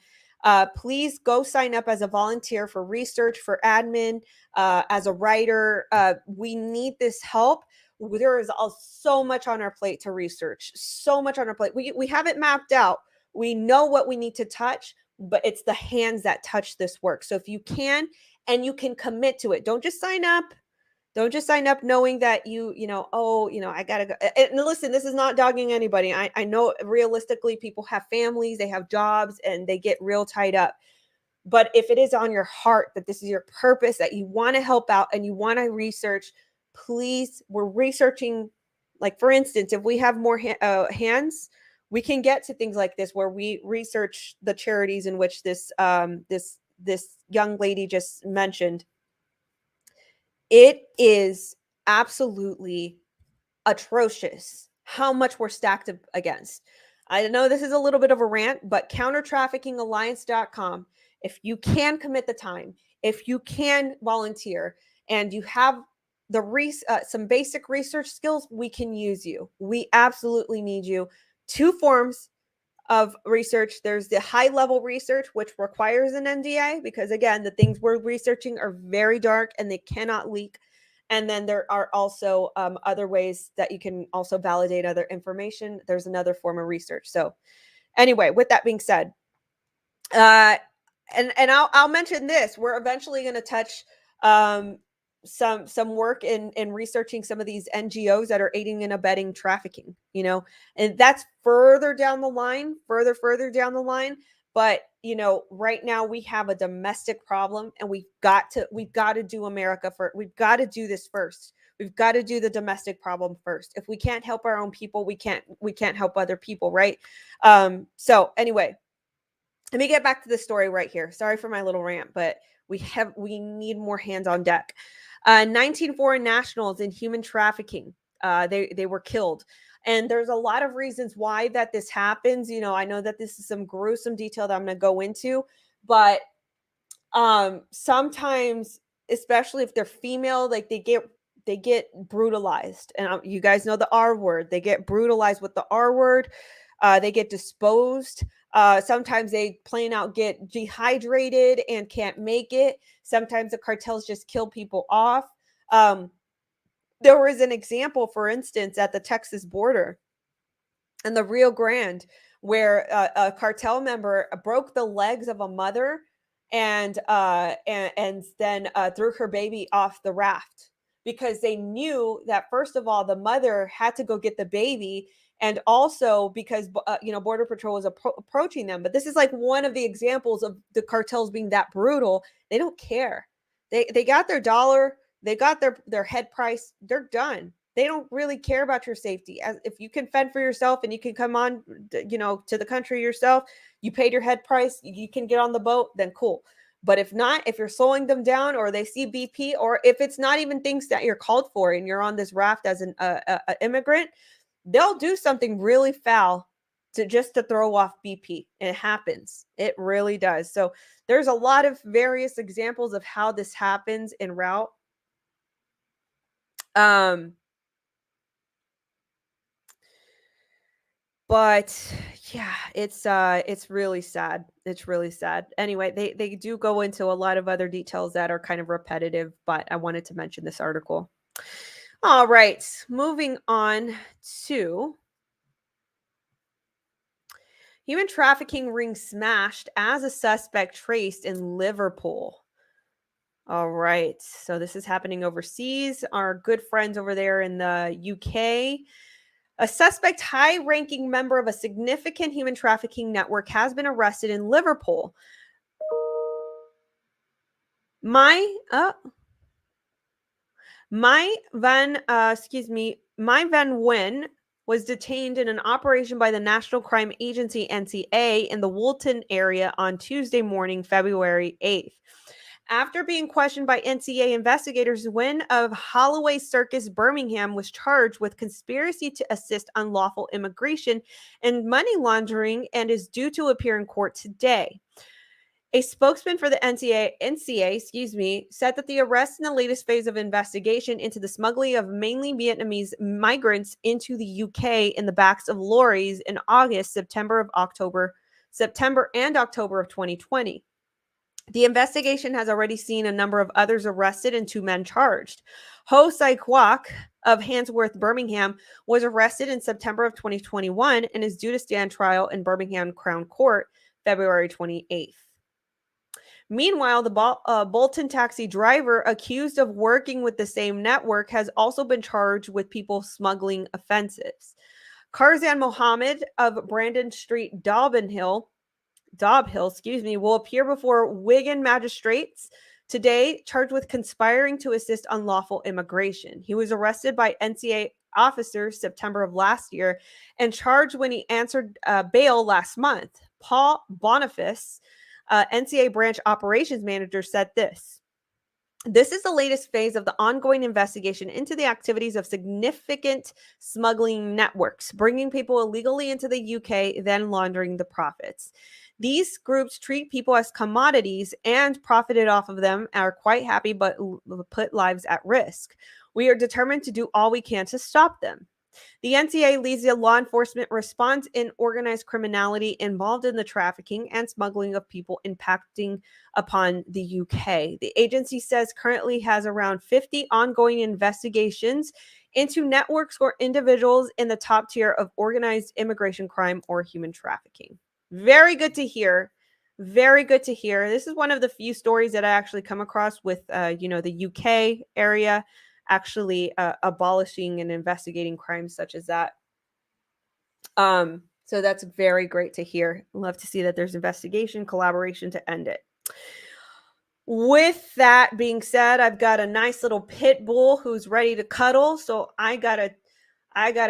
Please go sign up as a volunteer for research, for admin, as a writer. We need this help. There is so much on our plate to research, so much on our plate. We have it mapped out. We know what we need to touch, but it's the hands that touch this work. So if you can, and you can commit to it, don't just sign up. Don't just sign up knowing that I gotta go. And listen, this is not dogging anybody. I know realistically people have families, they have jobs, and they get real tied up. But if it is on your heart that this is your purpose, that you want to help out and you want to research, please, we're researching. Like, for instance, if we have more hands, we can get to things like this, where we research the charities in which this young lady just mentioned. It is absolutely atrocious how much we're stacked against. I know this is a little bit of a rant, but 𝘏𝑗𝑟𝑡raffickingalliance.com. If you can commit the time, if you can volunteer, and you have some basic research skills, we can use you. We absolutely need you. Two forms of research. There's the high level research, which requires an NDA, because again, the things we're researching are very dark and they cannot leak. And then there are also other ways that you can also validate other information. There's another form of research. So anyway, with that being said, and I'll mention this, we're eventually going to touch some work in researching some of these NGOs that are aiding and abetting trafficking, and that's further down the line, further down the line. But, right now we have a domestic problem, and we've got to do America first. We've got to do this first. We've got to do the domestic problem first. If we can't help our own people, we can't help other people. Right. So anyway, let me get back to the story right here. Sorry for my little rant, but we need more hands on deck. 19 foreign nationals in human trafficking. They were killed. And there's a lot of reasons why that this happens. I know that this is some gruesome detail that I'm going to go into, but sometimes, especially if they're female, like they get brutalized. And you guys know the R word. They get brutalized with the R word. They get disposed. Sometimes they plain out get dehydrated and can't make it. Sometimes the cartels just kill people off. There was an example, for instance, at the Texas border in the Rio Grande, where a cartel member broke the legs of a mother and then threw her baby off the raft, because they knew that, first of all, the mother had to go get the baby. And also because, Border Patrol was approaching them. But this is like one of the examples of the cartels being that brutal. They don't care. They got their dollar. They got their head price. They're done. They don't really care about your safety. If you can fend for yourself and you can come on, to the country yourself, you paid your head price, you can get on the boat, then cool. But if not, if you're slowing them down, or they see BP, or if it's not even things that you're called for and you're on this raft as an immigrant, they'll do something really foul to throw off BP. It happens. It really does. So there's a lot of various examples of how this happens en route. But yeah, it's really sad. It's really sad. Anyway, they do go into a lot of other details that are kind of repetitive, but I wanted to mention this article. All right, moving on to human trafficking ring smashed as a suspect traced in Liverpool. All right, so this is happening overseas. Our good friends over there in the UK. A suspect high-ranking member of a significant human trafficking network has been arrested in Liverpool. My Van Nguyen was detained in an operation by the National Crime Agency NCA in the Woolton area on Tuesday morning, February 8th. After being questioned by NCA investigators, Nguyen of Holloway Circus, Birmingham, was charged with conspiracy to assist unlawful immigration and money laundering and is due to appear in court today. A spokesman for the NCA, said that the arrest in the latest phase of investigation into the smuggling of mainly Vietnamese migrants into the UK in the backs of lorries in September and October of 2020. The investigation has already seen a number of others arrested and 2 men charged. 𝘱𝘬𝘬𝘪𝘁 of Handsworth, Birmingham, was arrested in September of 2021 and is due to stand trial in Birmingham Crown Court February 28th. Meanwhile, the Bolton taxi driver accused of working with the same network has also been charged with people smuggling offenses. Karzan Mohammed of Brandon Street, Dob Hill, will appear before Wigan magistrates today, charged with conspiring to assist unlawful immigration. He was arrested by NCA officers September of last year and charged when he answered bail last month. Paul Boniface, NCA branch operations manager, said this. This is the latest phase of the ongoing investigation into the activities of significant smuggling networks, bringing people illegally into the UK, then laundering the profits. These groups treat people as commodities and profited off of them, are quite happy but put lives at risk. We are determined to do all we can to stop them. The NCA leads the law enforcement response in organized criminality involved in the trafficking and smuggling of people impacting upon the UK. The agency says currently has around 50 ongoing investigations into networks or individuals in the top tier of organized immigration crime or human trafficking. Very good to hear. Very good to hear. This is one of the few stories that I actually come across with, the UK area actually abolishing and investigating crimes such as that. So that's very great to hear. Love to see that there's investigation, collaboration to end it. With that being said, I've got a nice little pit bull who's ready to cuddle. So I gotta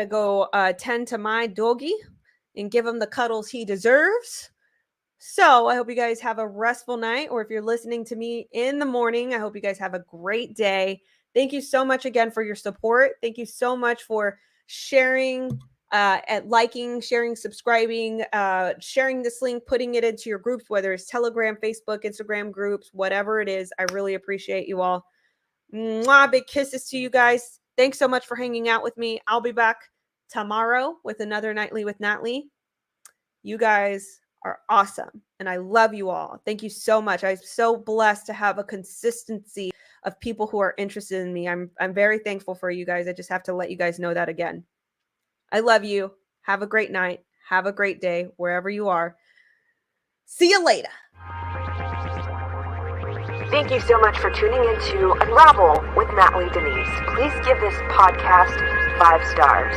go tend to my doggy and give him the cuddles he deserves. So I hope you guys have a restful night, or if you're listening to me in the morning, I hope you guys have a great day. Thank you so much again for your support. Thank you so much for sharing, liking, sharing, subscribing, sharing this link, putting it into your groups, whether it's Telegram, Facebook, Instagram groups, whatever it is. I really appreciate you all. Mwah, big kisses to you guys. Thanks so much for hanging out with me. I'll be back tomorrow with another Nightly with Natly. You guys are awesome, and I love you all. Thank you so much. I'm so blessed to have a consistency of people who are interested in me. I'm very thankful for you guys. I just have to let you guys know that again. I love you. Have a great night. Have a great day wherever you are. See you later. Thank you so much for tuning in to Unravel with Natly Denise. Please give this podcast 5 stars.